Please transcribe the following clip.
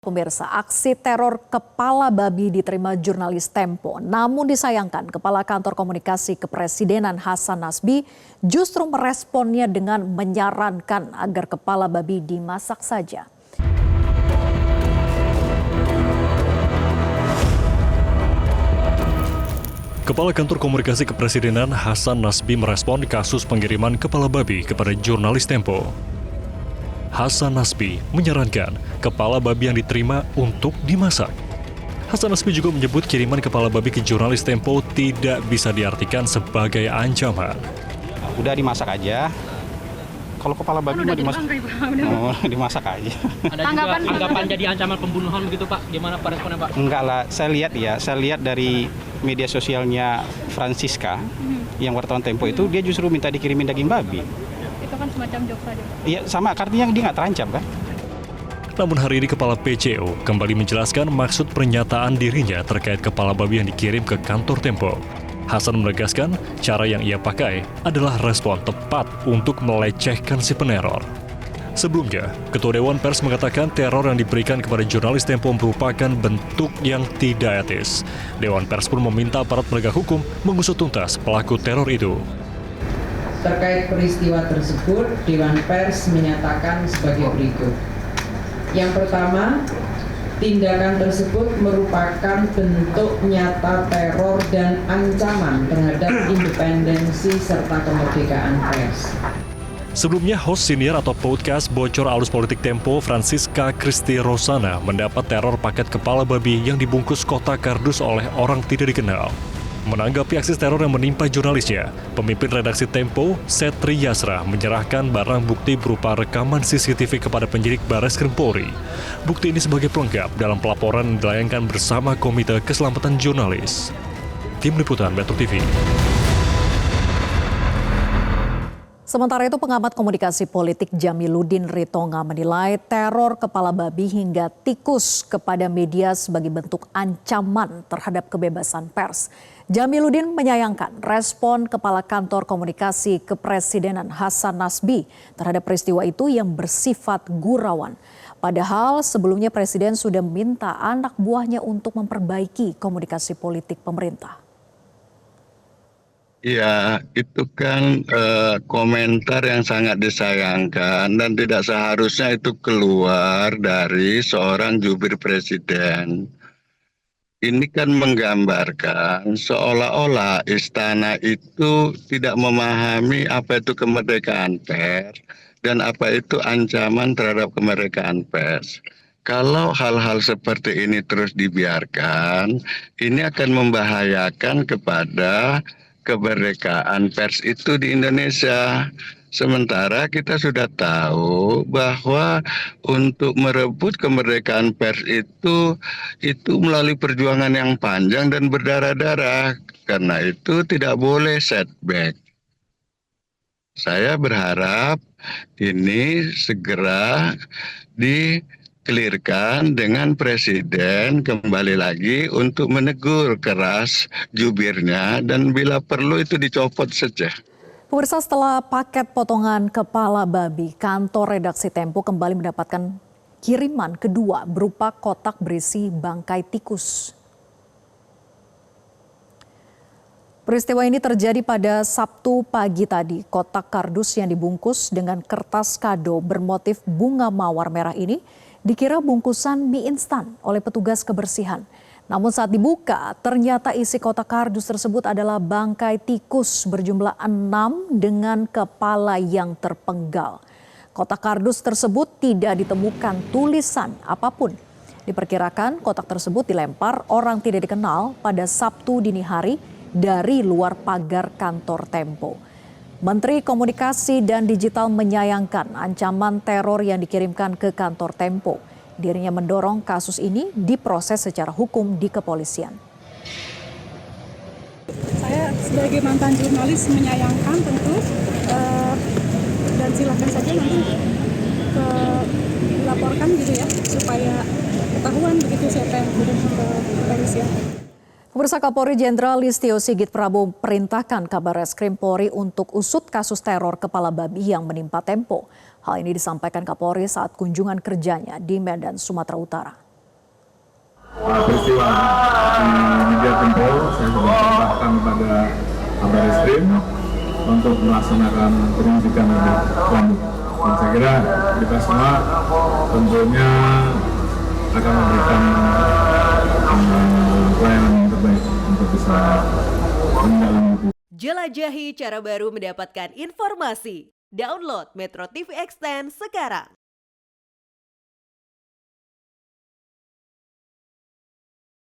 Pemirsa, aksi teror kepala babi diterima jurnalis Tempo. Namun disayangkan, Kepala Kantor Komunikasi Kepresidenan Hasan Nasbi justru meresponnya dengan menyarankan agar kepala babi dimasak saja. Kepala Kantor Komunikasi Kepresidenan Hasan Nasbi merespon kasus pengiriman kepala babi kepada jurnalis Tempo. Hasan Nasbi menyarankan kepala babi yang diterima untuk dimasak. Hasan Nasbi juga menyebut kiriman kepala babi ke jurnalis Tempo tidak bisa diartikan sebagai ancaman. Udah dimasak aja. Kalau kepala babi mau dimasak, dimasak aja. Ada juga anggapan jadi ancaman pembunuhan begitu Pak? Gimana Pak responnya Pak? Enggak lah, saya lihat dari media sosialnya Francisca, yang wartawan Tempo itu, dia justru minta dikirimin daging babi. Itu kan semacam jokes aja. Iya sama, artinya dia nggak terancam kan? Namun hari ini Kepala PCO kembali menjelaskan maksud pernyataan dirinya terkait kepala babi yang dikirim ke kantor Tempo. Hasan menegaskan cara yang ia pakai adalah respon tepat untuk melecehkan si peneror. Sebelumnya, Ketua Dewan Pers mengatakan teror yang diberikan kepada jurnalis Tempo merupakan bentuk yang tidak etis. Dewan Pers pun meminta aparat penegak hukum mengusut tuntas pelaku teror itu. Terkait peristiwa tersebut, Dewan Pers menyatakan sebagai berikut. Yang pertama, tindakan tersebut merupakan bentuk nyata teror dan ancaman terhadap independensi serta kemerdekaan pers. Sebelumnya, host senior atau podcast bocor alus politik Tempo, Francisca Christy Rosana, mendapat teror paket kepala babi yang dibungkus kotak kardus oleh orang tidak dikenal. Menanggapi aksi teror yang menimpa jurnalisnya, pemimpin redaksi Tempo, Setri Yasra, menyerahkan barang bukti berupa rekaman CCTV kepada penyidik Barreskrim Polri. Bukti ini sebagai pelengkap dalam pelaporan yang dilayangkan bersama Komite Keselamatan Jurnalis. Tim Liputan Metro TV. Sementara itu, pengamat komunikasi politik Jamiluddin Ritonga menilai teror kepala babi hingga tikus kepada media sebagai bentuk ancaman terhadap kebebasan pers. Jamiluddin menyayangkan respon Kepala Kantor Komunikasi Kepresidenan Hasan Nasbi terhadap peristiwa itu yang bersifat gurauan. Padahal sebelumnya Presiden sudah meminta anak buahnya untuk memperbaiki komunikasi politik pemerintah. Ya, itu kan komentar yang sangat disayangkan dan tidak seharusnya itu keluar dari seorang jubir presiden. Ini kan menggambarkan seolah-olah istana itu tidak memahami apa itu kemerdekaan pers dan apa itu ancaman terhadap kemerdekaan pers. Kalau hal-hal seperti ini terus dibiarkan, ini akan membahayakan kepada kemerdekaan pers itu di Indonesia. Sementara kita sudah tahu bahwa untuk merebut kemerdekaan pers itu melalui perjuangan yang panjang dan berdarah-darah. Karena itu tidak boleh setback. Saya berharap ini segera dikelirkan dengan Presiden kembali lagi untuk menegur keras jubirnya dan bila perlu itu dicopot saja. Pemirsa, setelah paket potongan kepala babi, kantor redaksi Tempo kembali mendapatkan kiriman kedua berupa kotak berisi bangkai tikus. Peristiwa ini terjadi pada Sabtu pagi tadi. Kotak kardus yang dibungkus dengan kertas kado bermotif bunga mawar merah ini dikira bungkusan mie instan oleh petugas kebersihan. Namun saat dibuka, ternyata isi kotak kardus tersebut adalah bangkai tikus berjumlah 6 dengan kepala yang terpenggal. Kotak kardus tersebut tidak ditemukan tulisan apapun. Diperkirakan kotak tersebut dilempar orang tidak dikenal pada Sabtu dini hari dari luar pagar kantor Tempo. Menteri Komunikasi dan Digital menyayangkan ancaman teror yang dikirimkan ke kantor Tempo. Dirinya mendorong kasus ini diproses secara hukum di kepolisian. Saya sebagai mantan jurnalis menyayangkan tentu dan silakan saja nanti dilaporkan gitu ya supaya ketahuan begitu siapa yang kirim ke kepolisian. Pemirsa, Kapolri Jenderal Listio Sigit Prabowo perintahkan Kabarreskrim Polri untuk usut kasus teror kepala babi yang menimpa Tempo. Hal ini disampaikan Kapolri saat kunjungan kerjanya di Medan, Sumatera Utara. Peristiwa di Media Tempo saya sudah serahkan kepada Kabar Eskrim untuk melaksanakan penyelidikan lebih lanjut. Dan saya kira kita semua tentunya akan memberikan pelayanan yang terbaik untuk bisa menindaklanjuti. Jelajahi cara baru mendapatkan informasi. Download Metro TV Extend sekarang.